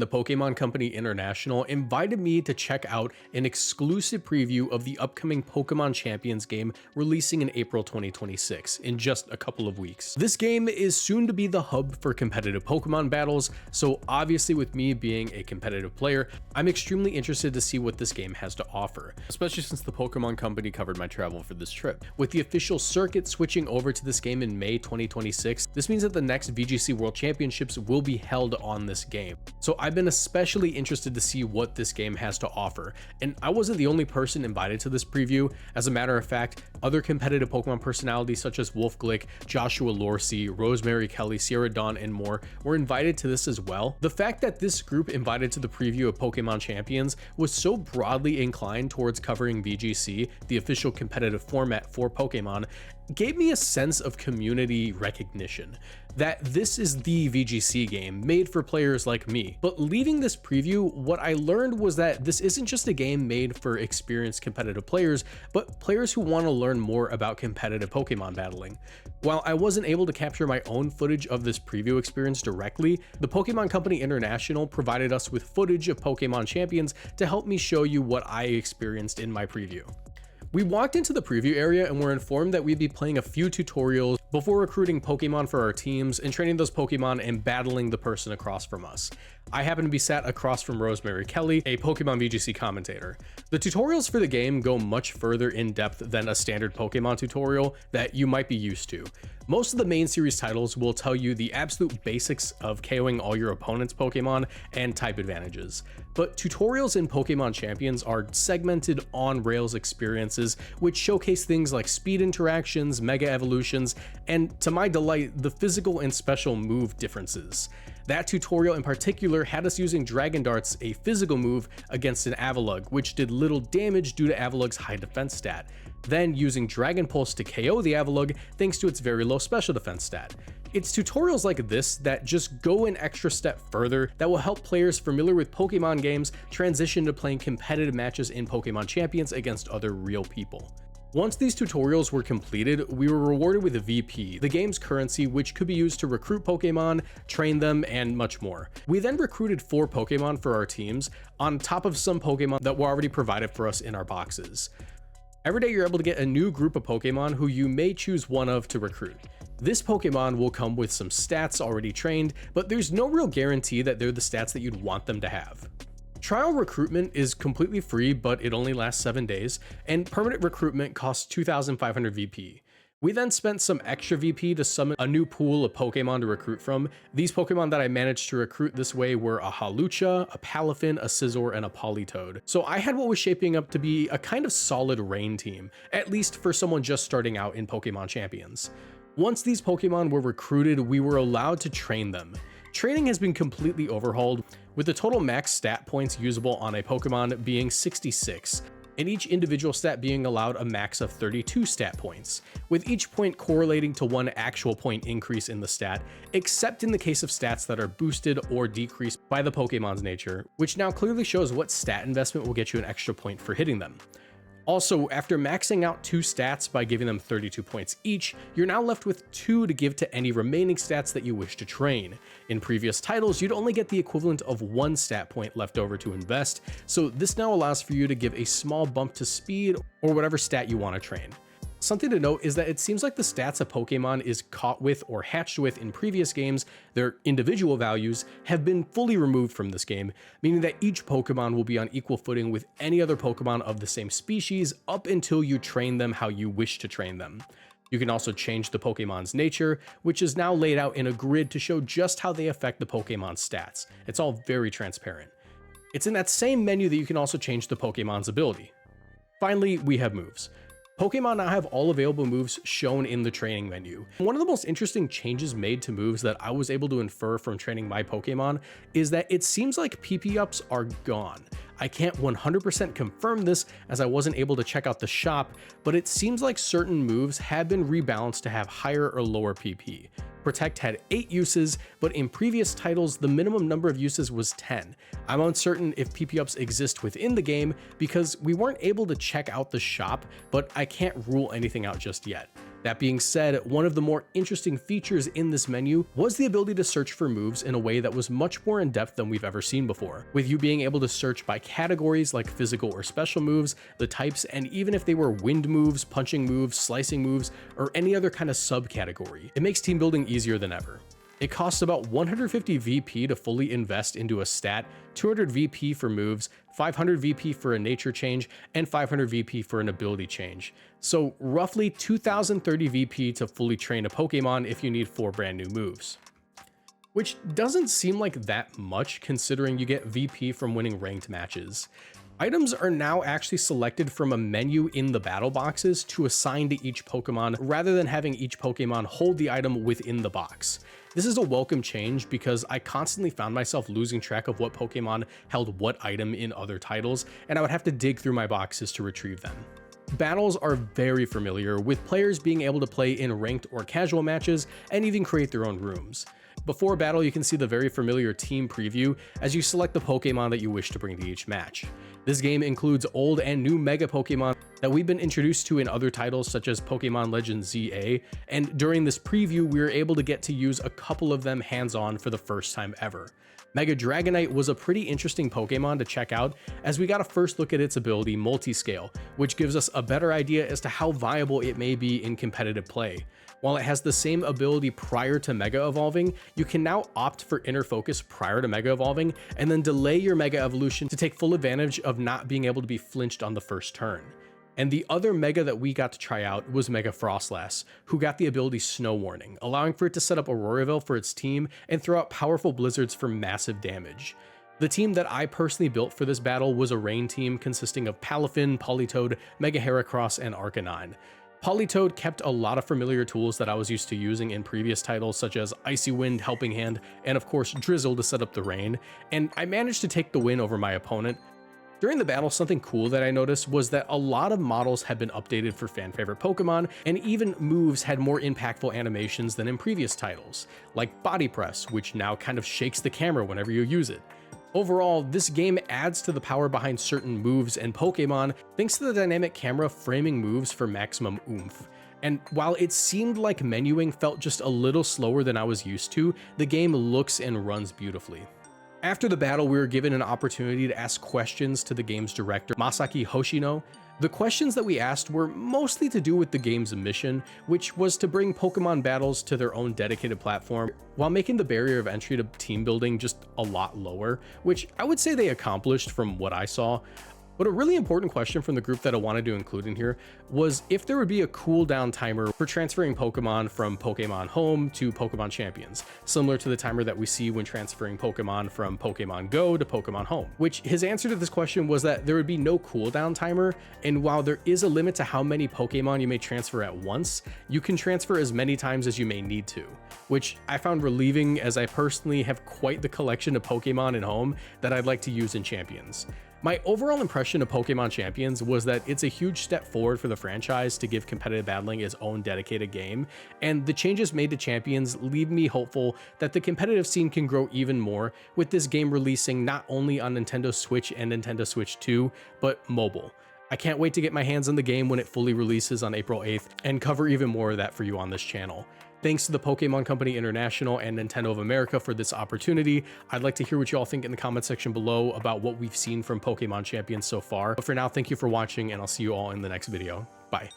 and the Pokémon Company International invited me to check out an exclusive preview of the upcoming Pokémon Champions game releasing in April 2026 in just a couple of weeks. This game is soon to be the hub for competitive Pokémon battles, so obviously with me being a competitive player, I'm extremely interested to see what this game has to offer, especially since the Pokémon Company covered my travel for this trip. With the official circuit switching over to this game in May 2026, this means that the next VGC World Championships will be held on this game. So I've been especially interested to see what this game has to offer, and I wasn't the only person invited to this preview. As a matter of fact, other competitive Pokemon personalities such as Wolf Glick, Joshua Lorsey, Rosemary Kelly, Sierra Dawn, and more were invited to this as well. The fact that this group invited to the preview of Pokémon Champions was so broadly inclined towards covering VGC, the official competitive format for Pokemon, gave me a sense of community recognition, that this is the VGC game made for players like me. But leaving this preview, what I learned was that this isn't just a game made for experienced competitive players, but players who want to learn more about competitive Pokemon battling. While I wasn't able to capture my own footage of this preview experience directly, the Pokémon Company International provided us with footage of Pokémon Champions to help me show you what I experienced in my preview. We walked into the preview area and were informed that we'd be playing a few tutorials before recruiting Pokemon for our teams and training those Pokemon and battling the person across from us. I happen to be sat across from Rosemary Kelly, a Pokemon VGC commentator. The tutorials for the game go much further in depth than a standard Pokemon tutorial that you might be used to. Most of the main series titles will tell you the absolute basics of KOing all your opponent's Pokemon and type advantages, but tutorials in Pokemon Champions are segmented on-rails experiences which showcase things like speed interactions, mega evolutions, and to my delight, the physical and special move differences. That tutorial in particular had us using Dragon Darts, a physical move, against an Avalugg, which did little damage due to Avalugg's high defense stat, then using Dragon Pulse to KO the Avalugg thanks to its very low special defense stat. It's tutorials like this that just go an extra step further that will help players familiar with Pokemon games transition to playing competitive matches in Pokemon Champions against other real people. Once these tutorials were completed, we were rewarded with a VP, the game's currency, which could be used to recruit Pokemon, train them, and much more. We then recruited 4 Pokemon for our teams, on top of some Pokemon that were already provided for us in our boxes. Every day you're able to get a new group of Pokemon who you may choose one of to recruit. This Pokemon will come with some stats already trained, but there's no real guarantee that they're the stats that you'd want them to have. Trial recruitment is completely free, but it only lasts 7 days, and permanent recruitment costs 2,500 VP. We then spent some extra VP to summon a new pool of Pokemon to recruit from. These Pokemon that I managed to recruit this way were a Hawlucha, a Palafin, a Scizor, and a Politoed. So I had what was shaping up to be a kind of solid rain team, at least for someone just starting out in Pokemon Champions. Once these Pokemon were recruited, we were allowed to train them. Training has been completely overhauled, with the total max stat points usable on a Pokemon being 66, and each individual stat being allowed a max of 32 stat points, with each point correlating to 1 actual point increase in the stat, except in the case of stats that are boosted or decreased by the Pokemon's nature, which now clearly shows what stat investment will get you an extra point for hitting them. Also, after maxing out 2 stats by giving them 32 points each, you're now left with 2 to give to any remaining stats that you wish to train. In previous titles, you'd only get the equivalent of 1 stat point left over to invest, so this now allows for you to give a small bump to speed or whatever stat you want to train. Something to note is that it seems like the stats a Pokemon is caught with or hatched with in previous games, their individual values, have been fully removed from this game, meaning that each Pokemon will be on equal footing with any other Pokemon of the same species up until you train them how you wish to train them. You can also change the Pokemon's nature, which is now laid out in a grid to show just how they affect the Pokemon's stats. It's all very transparent. It's in that same menu that you can also change the Pokemon's ability. Finally, we have moves. Pokemon now have all available moves shown in the training menu. One of the most interesting changes made to moves that I was able to infer from training my Pokemon is that it seems like PP ups are gone. I can't 100% confirm this as I wasn't able to check out the shop, but it seems like certain moves have been rebalanced to have higher or lower PP. Protect had 8 uses, but in previous titles, the minimum number of uses was 10. I'm uncertain if PP ups exist within the game because we weren't able to check out the shop, but I can't rule anything out just yet. That being said, one of the more interesting features in this menu was the ability to search for moves in a way that was much more in depth than we've ever seen before, with you being able to search by categories like physical or special moves, the types, and even if they were wind moves, punching moves, slicing moves, or any other kind of subcategory. It makes team building easier than ever. It costs about 150 VP to fully invest into a stat, 200 VP for moves, 500 VP for a nature change, and 500 VP for an ability change. So roughly 2030 VP to fully train a Pokemon if you need 4 brand new moves. Which doesn't seem like that much considering you get VP from winning ranked matches. Items are now actually selected from a menu in the battle boxes to assign to each Pokemon rather than having each Pokemon hold the item within the box. This is a welcome change because I constantly found myself losing track of what Pokemon held what item in other titles, and I would have to dig through my boxes to retrieve them. Battles are very familiar, with players being able to play in ranked or casual matches and even create their own rooms. Before battle, you can see the very familiar team preview as you select the Pokemon that you wish to bring to each match. This game includes old and new Mega Pokemon that we've been introduced to in other titles such as Pokemon Legends ZA, and during this preview we were able to get to use a couple of them hands-on for the first time ever. Mega Dragonite was a pretty interesting Pokemon to check out as we got a first look at its ability Multiscale, which gives us a better idea as to how viable it may be in competitive play. While it has the same ability prior to Mega Evolving, you can now opt for Inner Focus prior to Mega Evolving and then delay your Mega Evolution to take full advantage of not being able to be flinched on the first turn. And the other Mega that we got to try out was Mega Frostlass, who got the ability Snow Warning, allowing for it to set up Auroraville for its team and throw out powerful blizzards for massive damage. The team that I personally built for this battle was a rain team consisting of Palafin, Politoed, Mega Heracross, and Arcanine. Politoed kept a lot of familiar tools that I was used to using in previous titles such as Icy Wind, Helping Hand, and of course Drizzle to set up the rain, and I managed to take the win over my opponent. During the battle, something cool that I noticed was that a lot of models had been updated for fan favorite Pokemon, and even moves had more impactful animations than in previous titles, like Body Press, which now kind of shakes the camera whenever you use it. Overall, this game adds to the power behind certain moves and Pokemon thanks to the dynamic camera framing moves for maximum oomph. And while it seemed like menuing felt just a little slower than I was used to, the game looks and runs beautifully. After the battle, we were given an opportunity to ask questions to the game's director, Masaki Hoshino. The questions that we asked were mostly to do with the game's mission, which was to bring Pokemon battles to their own dedicated platform, while making the barrier of entry to team building just a lot lower, which I would say they accomplished from what I saw. But a really important question from the group that I wanted to include in here was if there would be a cooldown timer for transferring Pokemon from Pokemon Home to Pokemon Champions, similar to the timer that we see when transferring Pokemon from Pokemon Go to Pokemon Home. Which his answer to this question was that there would be no cooldown timer, and while there is a limit to how many Pokemon you may transfer at once, you can transfer as many times as you may need to, which I found relieving as I personally have quite the collection of Pokemon in Home that I'd like to use in Champions. My overall impression of Pokémon Champions was that it's a huge step forward for the franchise to give competitive battling its own dedicated game, and the changes made to Champions leave me hopeful that the competitive scene can grow even more, with this game releasing not only on Nintendo Switch and Nintendo Switch 2, but mobile. I can't wait to get my hands on the game when it fully releases on April 8th and cover even more of that for you on this channel. Thanks to the Pokémon Company International and Nintendo of America for this opportunity. I'd like to hear what you all think in the comment section below about what we've seen from Pokémon Champions so far. But for now, thank you for watching, and I'll see you all in the next video. Bye.